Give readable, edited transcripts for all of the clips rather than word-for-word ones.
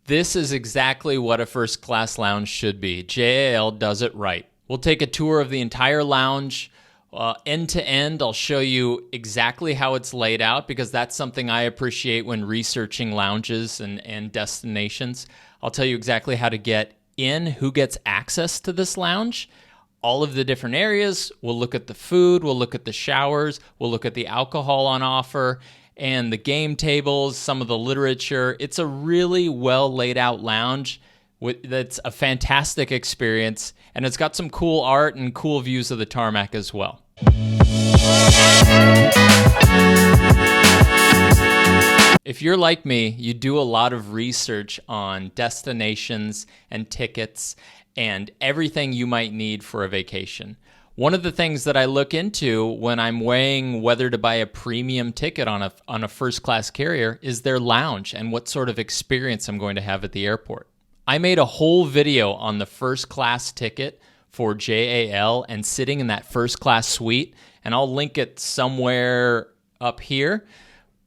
This is exactly what a first-class lounge should be. JAL does it right. We'll take a tour of the entire lounge, end to end. I'll show you exactly how it's laid out because that's something I appreciate when researching lounges and destinations. I'll tell you exactly how to get in, who gets access to this lounge, all of the different areas. We'll look at the food, we'll look at the showers, we'll look at the alcohol on offer, and the game tables, some of the literature. It's a really well laid out lounge that's a fantastic experience, and it's got some cool art and cool views of the tarmac as well. If you're like me, you do a lot of research on destinations and tickets and everything you might need for a vacation. One of the things that I look into when I'm weighing whether to buy a premium ticket on a first-class carrier is their lounge and what sort of experience I'm going to have at the airport. I made a whole video on the first-class ticket for JAL and sitting in that first-class suite, and I'll link it somewhere up here,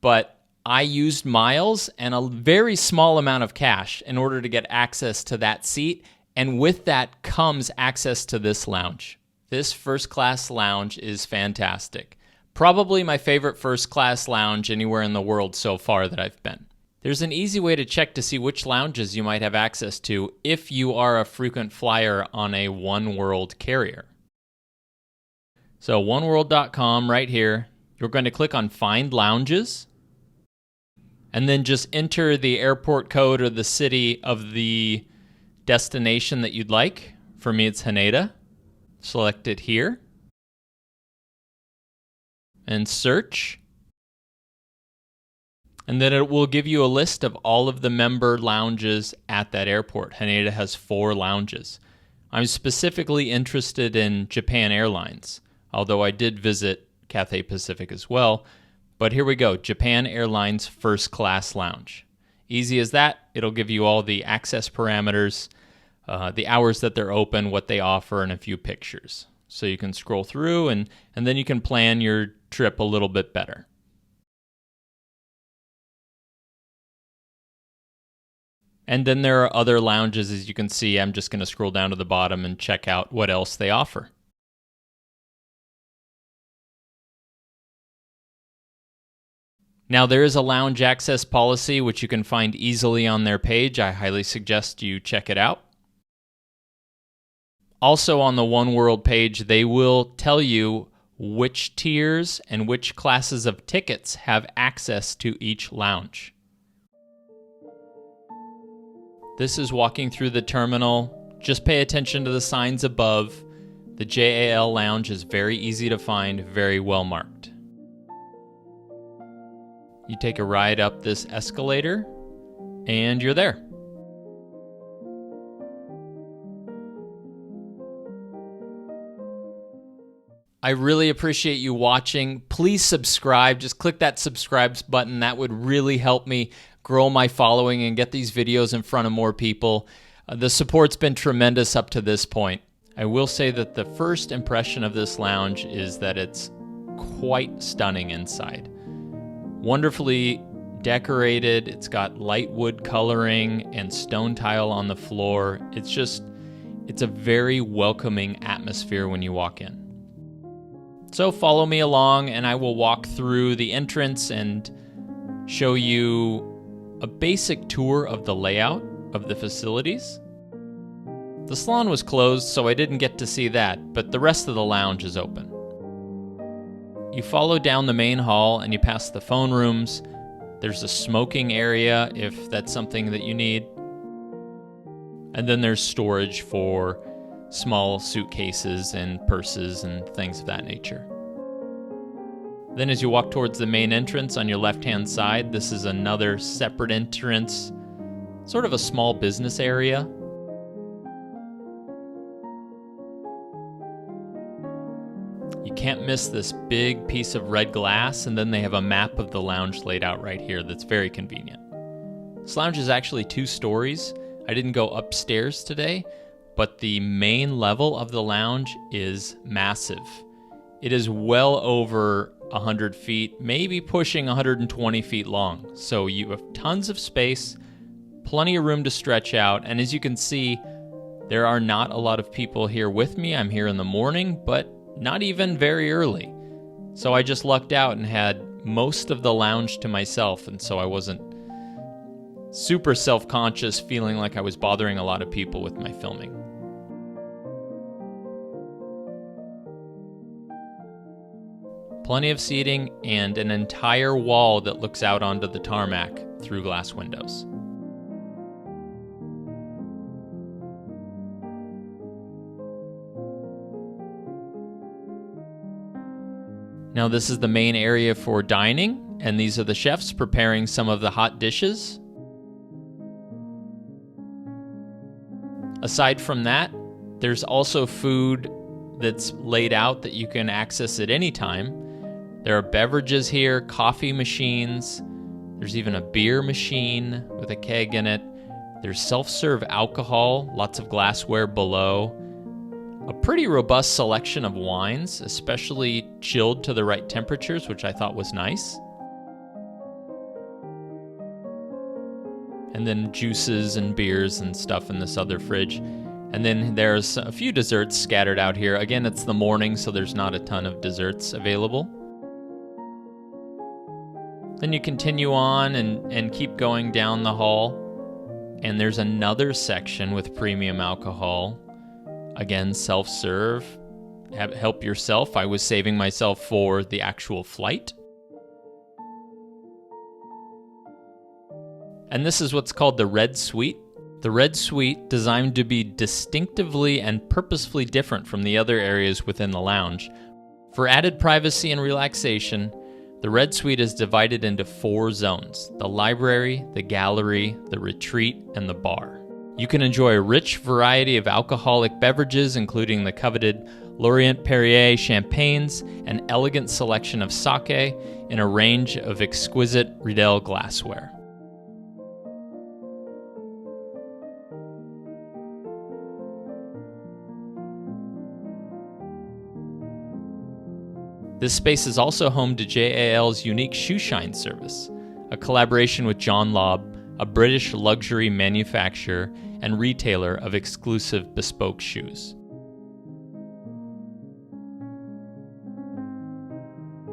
but I used miles and a very small amount of cash in order to get access to that seat, and with that comes access to this lounge. This first-class lounge is fantastic. Probably my favorite first-class lounge anywhere in the world so far that I've been. There's an easy way to check to see which lounges you might have access to if you are a frequent flyer on a oneworld carrier. So oneworld.com right here, you're going to click on Find Lounges, and then just enter the airport code or the city of the destination that you'd like. For me, it's Haneda. Select it here and search. And then it will give you a list of all of the member lounges at that airport. Haneda has 4 lounges. I'm specifically interested in Japan Airlines, although I did visit Cathay Pacific as well. But here we go, Japan Airlines First Class Lounge. Easy as that. It'll give you all the access parameters, the hours that they're open, what they offer, and a few pictures. So you can scroll through and then you can plan your trip a little bit better. And then there are other lounges, as you can see. I'm just going to scroll down to the bottom and check out what else they offer. Now, there is a lounge access policy, which you can find easily on their page. I highly suggest you check it out. Also on the oneworld page, they will tell you which tiers and which classes of tickets have access to each lounge. This is walking through the terminal. Just pay attention to the signs above. The JAL lounge is very easy to find, very well marked. You take a ride up this escalator, and you're there. I really appreciate you watching. Please subscribe. Just click that subscribe button. That would really help me grow my following and get these videos in front of more people. The support's been tremendous up to this point. I will say that the first impression of this lounge is that it's quite stunning inside. Wonderfully decorated. It's got light wood coloring and stone tile on the floor. It's a very welcoming atmosphere when you walk in. So follow me along and I will walk through the entrance and show you a basic tour of the layout of the facilities. The salon was closed, so I didn't get to see that, but the rest of the lounge is open. You follow down the main hall and you pass the phone rooms. There's a smoking area if that's something that you need. And then there's storage for small suitcases and purses and things of that nature. Then as you walk towards the main entrance on your left-hand side, this is another separate entrance, sort of a small business area. You can't miss this big piece of red glass, and then they have a map of the lounge laid out right here that's very convenient. This lounge is actually 2 stories. I didn't go upstairs today, but the main level of the lounge is massive. It is well over 100 feet, maybe pushing 120 feet long. So you have tons of space, plenty of room to stretch out, and as you can see, there are not a lot of people here with me. I'm here in the morning, but not even very early. So I just lucked out and had most of the lounge to myself, and so I wasn't super self-conscious feeling like I was bothering a lot of people with my filming. Plenty of seating and an entire wall that looks out onto the tarmac through glass windows. Now this is the main area for dining, and these are the chefs preparing some of the hot dishes. Aside from that, there's also food that's laid out that you can access at any time. There are beverages here, coffee machines. There's even a beer machine with a keg in it. There's self-serve alcohol, lots of glassware below. A pretty robust selection of wines, especially chilled to the right temperatures, which I thought was nice. And then juices and beers and stuff in this other fridge. And then there's a few desserts scattered out here. Again, it's the morning, so there's not a ton of desserts available. Then you continue on and keep going down the hall. And there's another section with premium alcohol. Again, self-serve, help yourself. I was saving myself for the actual flight. And this is what's called the Red Suite. The Red Suite, designed to be distinctively and purposefully different from the other areas within the lounge. For added privacy and relaxation, the Red Suite is divided into 4 zones: the library, the gallery, the retreat, and the bar. You can enjoy a rich variety of alcoholic beverages, including the coveted Laurent Perrier champagnes, an elegant selection of sake, and a range of exquisite Riedel glassware. This space is also home to JAL's unique shoe shine service, a collaboration with John Lobb, a British luxury manufacturer and retailer of exclusive bespoke shoes.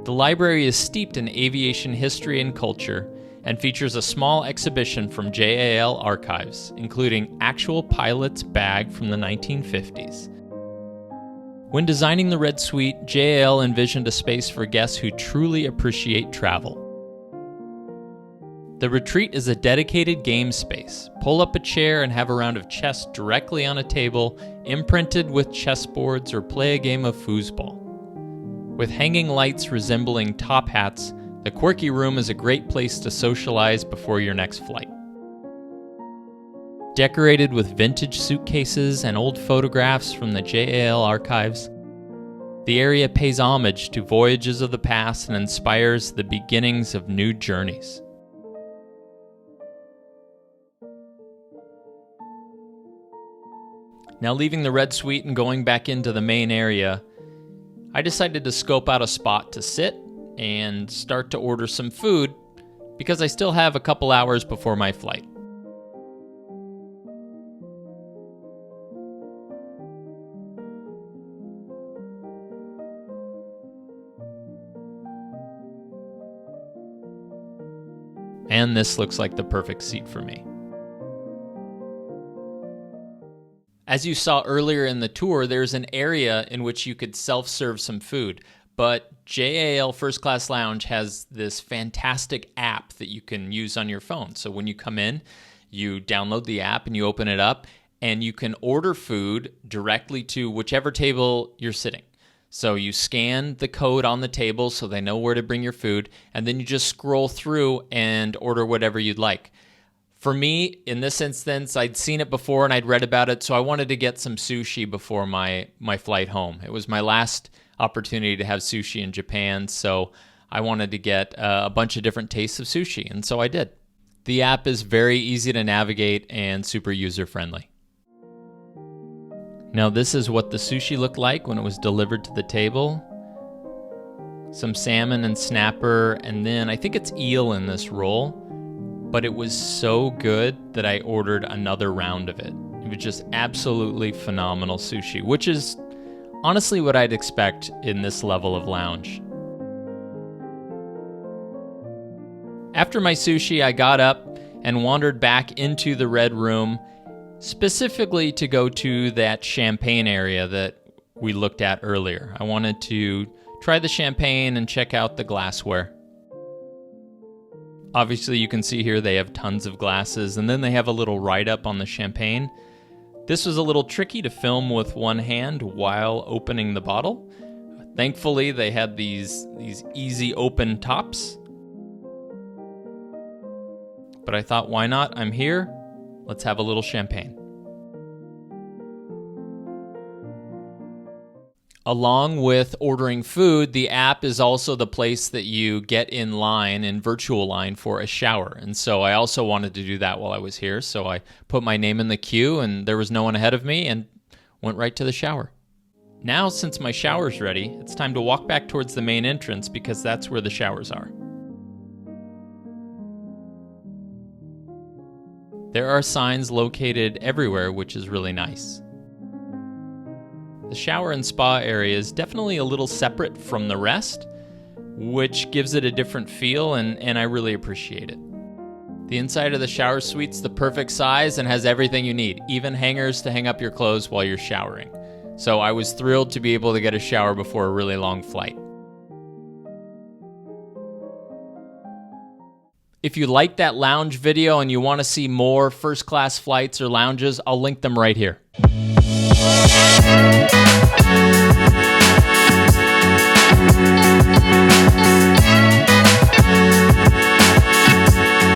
The library is steeped in aviation history and culture and features a small exhibition from JAL archives, including actual pilot's bag from the 1950s. When designing the Red Suite, JAL envisioned a space for guests who truly appreciate travel. The retreat is a dedicated game space. Pull up a chair and have a round of chess directly on a table, imprinted with chessboards, or play a game of foosball. With hanging lights resembling top hats, the quirky room is a great place to socialize before your next flight. Decorated with vintage suitcases and old photographs from the JAL archives, the area pays homage to voyages of the past and inspires the beginnings of new journeys. Now, leaving the Red Suite and going back into the main area, I decided to scope out a spot to sit and start to order some food because I still have a couple hours before my flight. And this looks like the perfect seat for me. As you saw earlier in the tour, there's an area in which you could self-serve some food, but JAL First Class Lounge has this fantastic app that you can use on your phone. So when you come in, you download the app and you open it up, and you can order food directly to whichever table you're sitting. So you scan the code on the table so they know where to bring your food, and then you just scroll through and order whatever you'd like. For me, in this instance, I'd seen it before and I'd read about it, so I wanted to get some sushi before my flight home. It was my last opportunity to have sushi in Japan, so I wanted to get a bunch of different tastes of sushi, and so I did. The app is very easy to navigate and super user-friendly. Now, this is what the sushi looked like when it was delivered to the table. Some salmon and snapper, and then I think it's eel in this roll. but it was so good that I ordered another round of it. It was just absolutely phenomenal sushi, which is honestly what I'd expect in this level of lounge. After my sushi, I got up and wandered back into the Red Room, specifically to go to that champagne area that we looked at earlier. I wanted to try the champagne and check out the glassware. Obviously, you can see here they have tons of glasses, and then they have a little write-up on the champagne. This was a little tricky to film with one hand while opening the bottle. Thankfully, they had these easy open tops. But I thought, why not? I'm here. Let's have a little champagne. Along with ordering food, the app is also the place that you get in line, in virtual line, for a shower. And so I also wanted to do that while I was here. So I put my name in the queue, and there was no one ahead of me, and went right to the shower. Now, since my shower's ready, it's time to walk back towards the main entrance because that's where the showers are. There are signs located everywhere, which is really nice. The shower and spa area is definitely a little separate from the rest, which gives it a different feel, and I really appreciate it. The inside of the shower suite's the perfect size and has everything you need, even hangers to hang up your clothes while you're showering. So I was thrilled to be able to get a shower before a really long flight. If you like that lounge video and you want to see more first-class flights or lounges, I'll link them right here.